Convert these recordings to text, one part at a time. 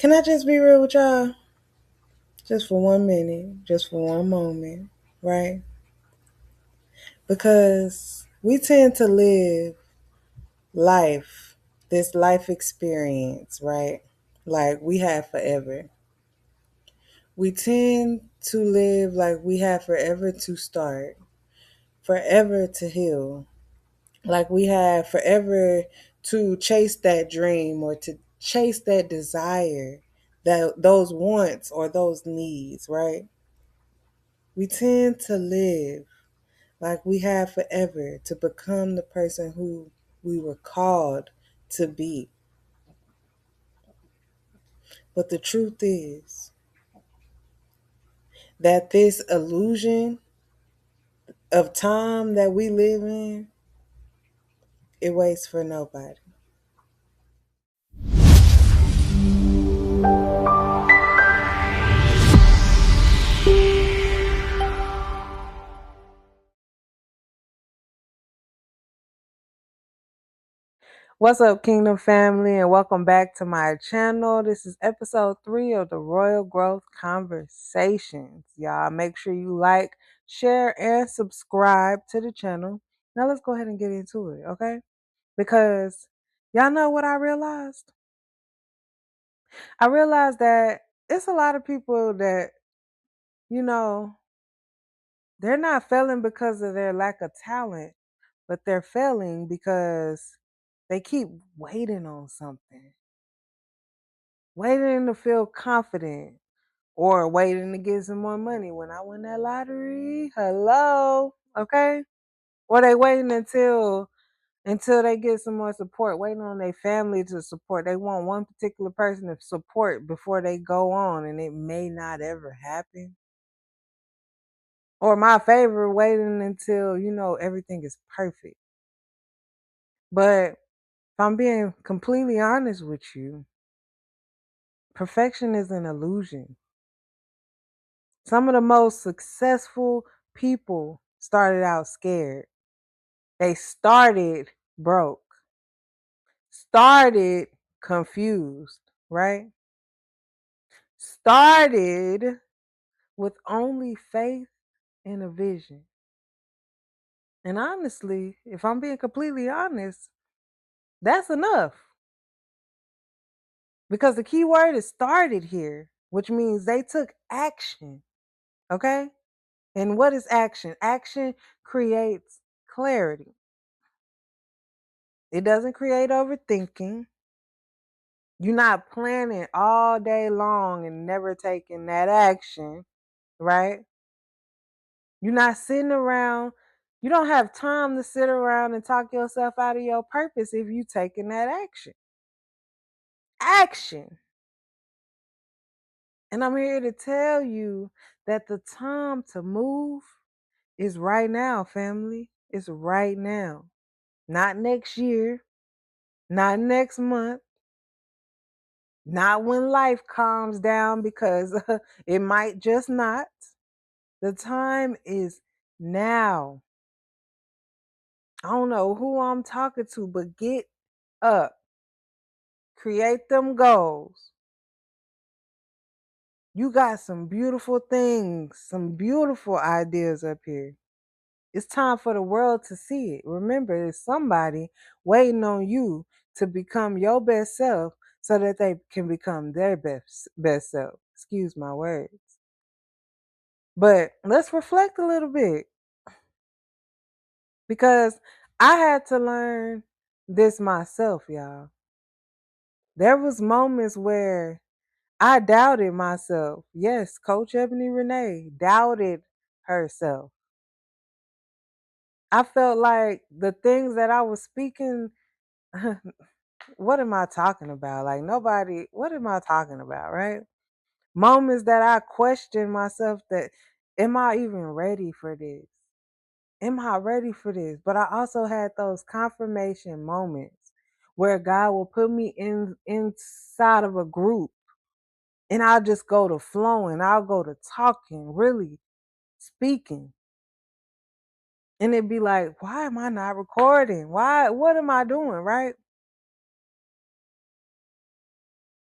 Can I just be real with y'all? Just for 1 minute, just for one moment, right? Because we tend to live life, this life experience, right? Like we have forever. We tend to live like we have forever to start, forever to heal, like we have forever to chase that dream or to chase that desire, that those wants or those needs, right? We tend to live like we have forever to become the person who we were called to be. But the truth is that this illusion of time that we live in, it waits for nobody. What's up, Kingdom family, and welcome back to my channel. This is episode 3 of the Royal Growth Conversations. Y'all, make sure you like, share, and subscribe to the channel. Now let's go ahead and get into it, okay? Because y'all know what I realized? I realized that it's a lot of people that, you know, they're not failing because of their lack of talent, but they're failing because they keep waiting on something. Waiting to feel confident or waiting to get some more money when I win that lottery. Hello, okay? Or they waiting until they get some more support, waiting on their family to support. They want one particular person to support before they go on, and it may not ever happen. Or my favorite, waiting until everything is perfect. But if I'm being completely honest with you, perfection is an illusion. Some of the most successful people started out scared. They started broke, started confused, right? Started with only faith and a vision. And honestly, if I'm being completely honest, that's enough. Because the key word is started here, which means they took action, okay? And what is action? Action creates clarity. It doesn't create overthinking. You're not planning all day long and never taking that action, right? You're not sitting around. You don't have time to sit around and talk yourself out of your purpose if you taking that action. Action. And I'm here to tell you that the time to move is right now, family. It's right now. Not next year, not next month, not when life calms down, because it might just not. The time is now. I don't know who I'm talking to, but get up. Create them goals. You got some beautiful things, some beautiful ideas up here. It's time for the world to see it. Remember, there's somebody waiting on you to become your best self so that they can become their best self. Excuse my words. But let's reflect a little bit, because I had to learn this myself, y'all. There was moments where I doubted myself. Yes, Coach Eboni Renee doubted herself. I felt like the things that I was speaking, what am I talking about? Like nobody, what am I talking about, right? Moments that I questioned myself, that am I even ready for this? Am I ready for this? But I also had those confirmation moments where God will put me inside of a group, and I'll just go to flowing. I'll go to talking, really speaking. And it'd be like, why am I not recording? What am I doing? Right?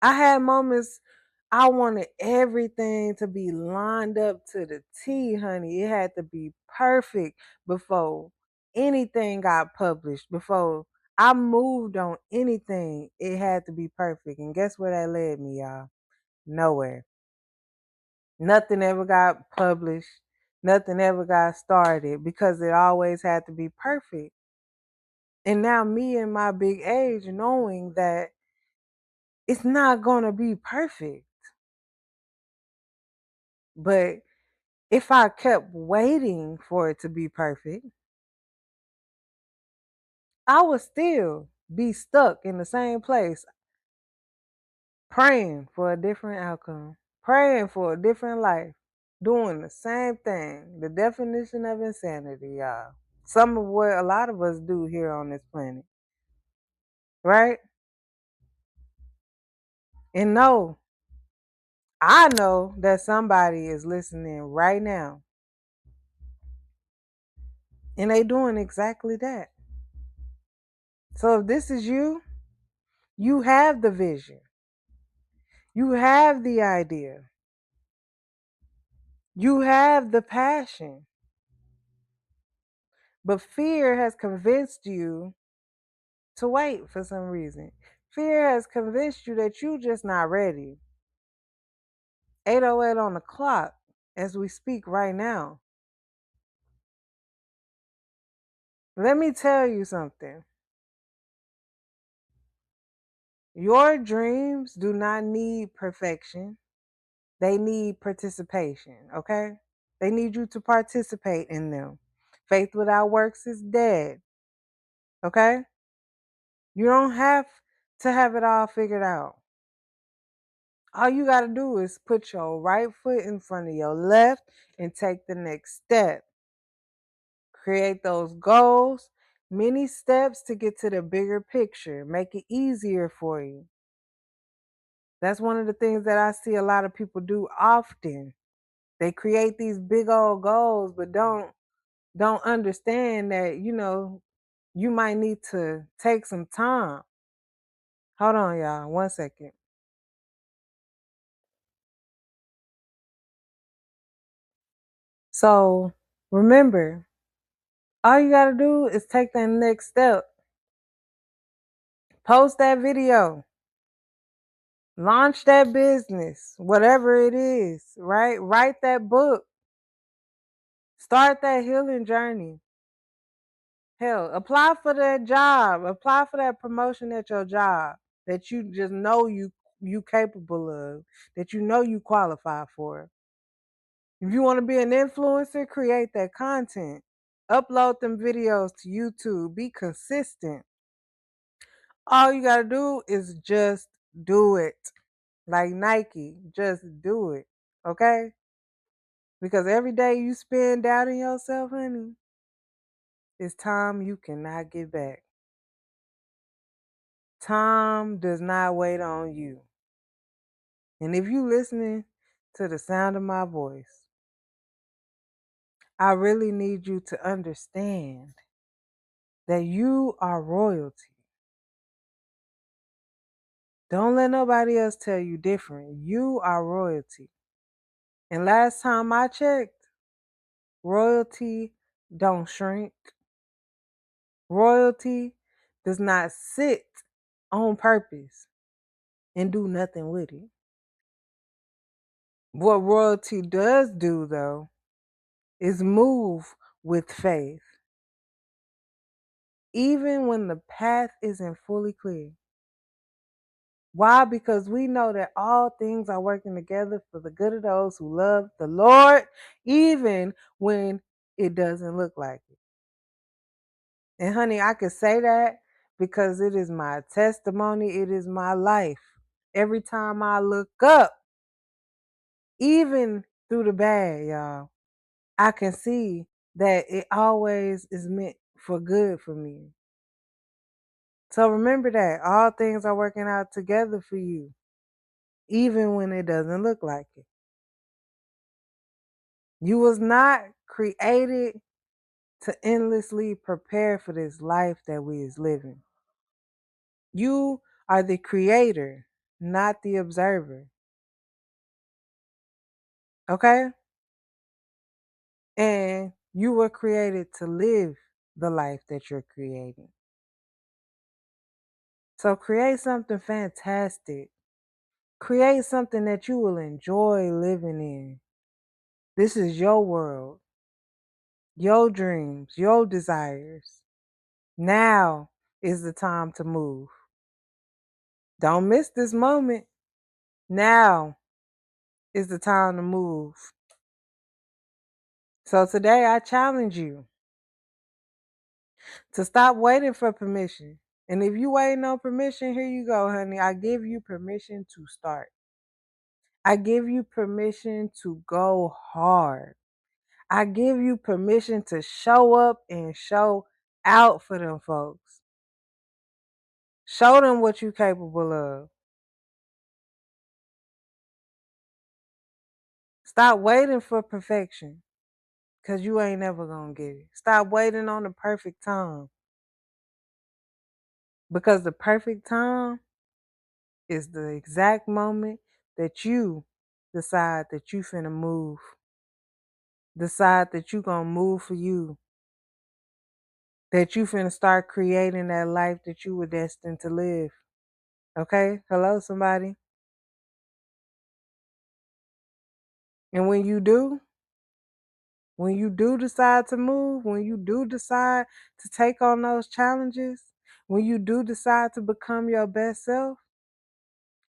I had moments I wanted everything to be lined up to the T, honey. It had to be perfect before anything got published, before I moved on anything. It had to be perfect. And guess where that led me, y'all? Nowhere. Nothing ever got published. Nothing ever got started because it always had to be perfect. And now, me in my big age, knowing that it's not going to be perfect. But if I kept waiting for it to be perfect, I would still be stuck in the same place, praying for a different outcome, praying for a different life, doing the same thing. The definition of insanity, y'all. Some of what a lot of us do here on this planet, right? And no, I know that somebody is listening right now and they doing exactly that. So if this is you, you have the vision. You have the idea. You have the passion. But fear has convinced you to wait for some reason. Fear has convinced you that you're just not ready. 8:08 on the clock as we speak right now. Let me tell you something. Your dreams do not need perfection. They need participation, okay? They need you to participate in them. Faith without works is dead, okay? You don't have to have it all figured out. All you got to do is put your right foot in front of your left and take the next step. Create those goals, many steps to get to the bigger picture. Make it easier for you. That's one of the things that I see a lot of people do often. They create these big old goals, but don't understand that, you might need to take some time. Hold on, y'all. 1 second. So remember, all you got to do is take that next step. Post that video. Launch that business, whatever it is, right? Write that book. Start that healing journey. Hell, apply for that job. Apply for that promotion at your job that you just know you capable of, that you know you qualify for. If you want to be an influencer, create that content. Upload them videos to YouTube. Be consistent. All you got to do is just do it. Like Nike, just do it. Okay? Because every day you spend doubting yourself, honey, it's time you cannot get back. Time does not wait on you. And if you listening to the sound of my voice, I really need you to understand that you are royalty. Don't let nobody else tell you different. You are royalty. And last time I checked, royalty don't shrink. Royalty does not sit on purpose and do nothing with it. What royalty does do, though, is move with faith, even when the path isn't fully clear. Why? Because we know that all things are working together for the good of those who love the Lord, even when it doesn't look like it. And honey, I can say that because it is my testimony, it is my life. Every time I look up, even through the bad, y'all, I can see that it always is meant for good for me. So remember that all things are working out together for you, even when it doesn't look like it. You was not created to endlessly prepare for this life that we is living. You are the creator. not the observer. Okay? And you were created to live the life that you're creating. So create something fantastic. Create something that you will enjoy living in. This is your world, your dreams, your desires. Now is the time to move. Don't miss this moment. Now is the time to move. So today I challenge you to stop waiting for permission. And if you waiting on permission, here you go, honey. I give you permission to start. I give you permission to go hard. I give you permission to show up and show out for them folks. Show them what you're capable of. Stop waiting for perfection because you ain't never going to get it. Stop waiting on the perfect time because the perfect time is the exact moment that you decide that you finna move. Decide that you gonna move for you. That you finna start creating that life that you were destined to live. Okay? Hello, somebody. And when you do decide to move, when you do decide to take on those challenges, when you do decide to become your best self,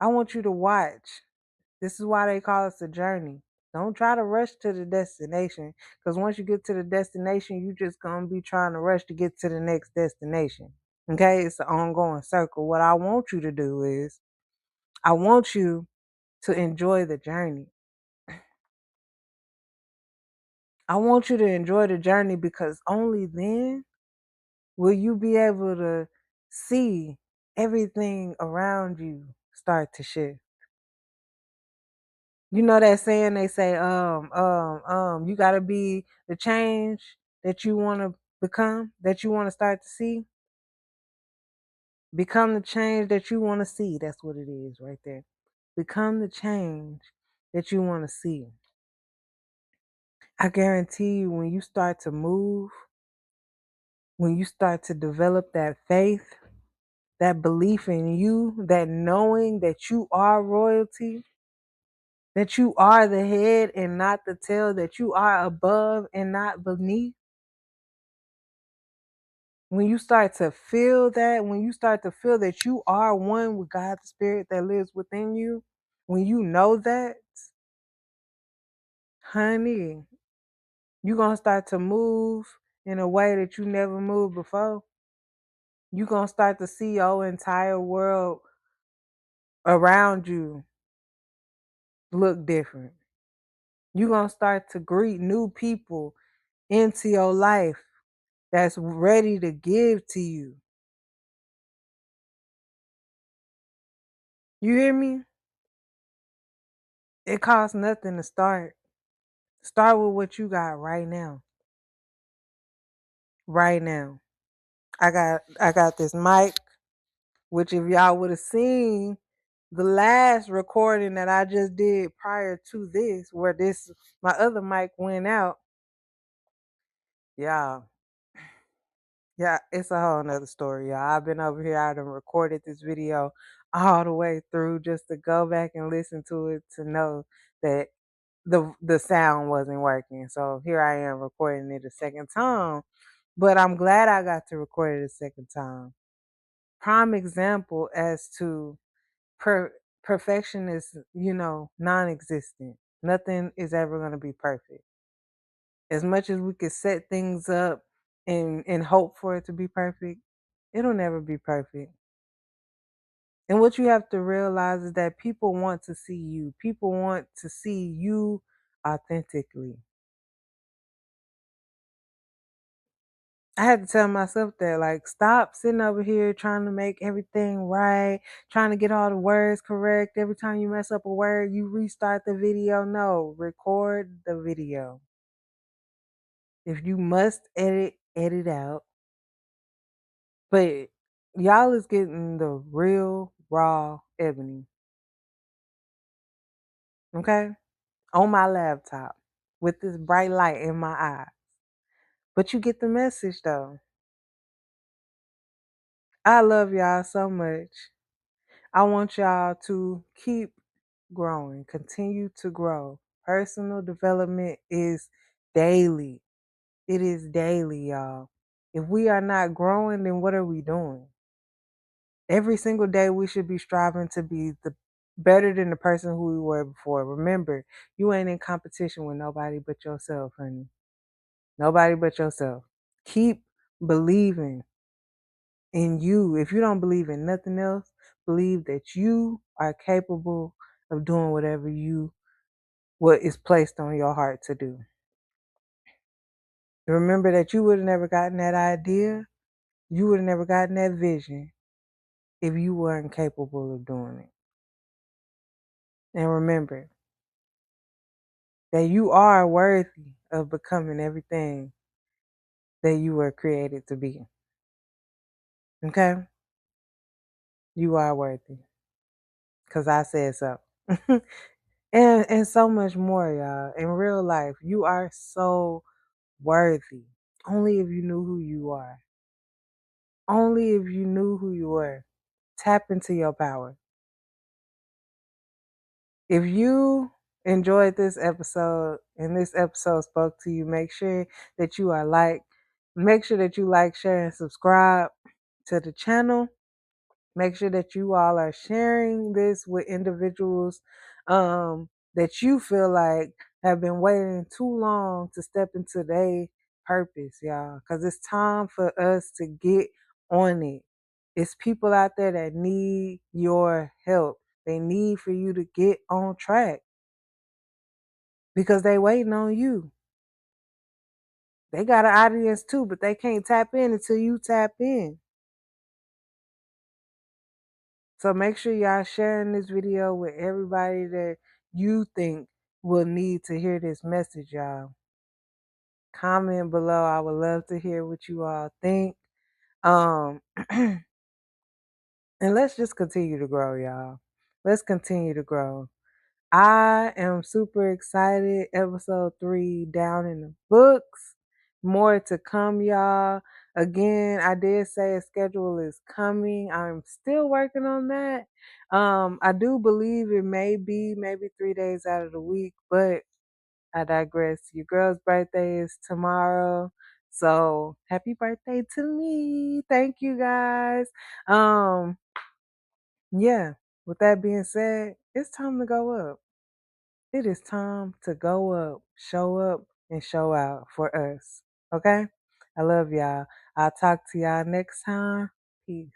I want you to watch. This is why they call it a journey. Don't try to rush to the destination because once you get to the destination, you just going to be trying to rush to get to the next destination. Okay? It's an ongoing circle. What I want you to do is I want you to enjoy the journey. I want you to enjoy the journey because only then will you be able to see everything around you start to shift. You know that saying they say, you gotta be the change that you wanna become, that you wanna start to see. Become the change that you wanna see. That's what it is right there. Become the change that you wanna see. I guarantee you when you start to move, when you start to develop that faith, that belief in you, that knowing that you are royalty, that you are the head and not the tail, that you are above and not beneath. When you start to feel that, when you start to feel that you are one with God's spirit that lives within you, when you know that, honey, you're going to start to move in a way that you never moved before. You're going to start to see your entire world around you look different. You're going to start to greet new people into your life that's ready to give to you. You hear me? It costs nothing to start. Start with what you got right now. Right now. I got this mic, which if y'all would have seen the last recording that I just did prior to this, where this my other mic went out, y'all. Yeah, it's a whole nother story, y'all. I've been over here, I done recorded this video all the way through just to go back and listen to it to know that the sound wasn't working. So here I am recording it a second time. But I'm glad I got to record it a second time. Prime example as to perfection is, non-existent. Nothing is ever going to be perfect. As much as we could set things up and hope for it to be perfect, it'll never be perfect. And what you have to realize is that people want to see you. People want to see you authentically. I had to tell myself that, like, stop sitting over here trying to make everything right, trying to get all the words correct. Every time you mess up a word, you restart the video. No, record the video. If you must edit, edit out. But y'all is getting the real, raw Ebony. Okay? On my laptop with this bright light in my eye. But you get the message though. I love y'all so much. I want y'all to keep growing, continue to grow. Personal development is daily. It is daily, y'all. If we are not growing, then what are we doing? Every single day we should be striving to be the better than the person who we were before. Remember, you ain't in competition with nobody but yourself, honey. Nobody but yourself. Keep believing in you. If you don't believe in nothing else, believe that you are capable of doing what is placed on your heart to do. Remember that you would have never gotten that idea, you would have never gotten that vision if you weren't capable of doing it. And remember that you are worthy of becoming everything that you were created to be. Okay? You are worthy. Because I said so. and so much more, y'all. In real life, you are so worthy. Only if you knew who you are. Only if you knew who you were. Tap into your power. If you enjoyed this episode and this episode spoke to you, make sure that you like, share, and subscribe to the channel. Make sure that you all are sharing this with individuals that you feel like have been waiting too long to step into their purpose, y'all. Because it's time for us to get on it. It's people out there that need your help. They need for you to get on track because they waiting on you. They got an audience too, but they can't tap in until you tap in. So make sure y'all sharing this video with everybody that you think will need to hear this message, y'all. Comment below. I would love to hear what you all think. And let's just continue to grow, y'all. Let's continue to grow. I am super excited. Episode 3 down in the books. More to come, y'all. Again, I did say a schedule is coming. I'm still working on that. I do believe it may be maybe 3 days out of the week, but I digress. Your girl's birthday is tomorrow. So happy birthday to me. Thank you guys. Yeah, with that being said, it's time to go up. It is time to go up, show up, and show out for us. Okay? I love y'all. I'll talk to y'all next time. Peace.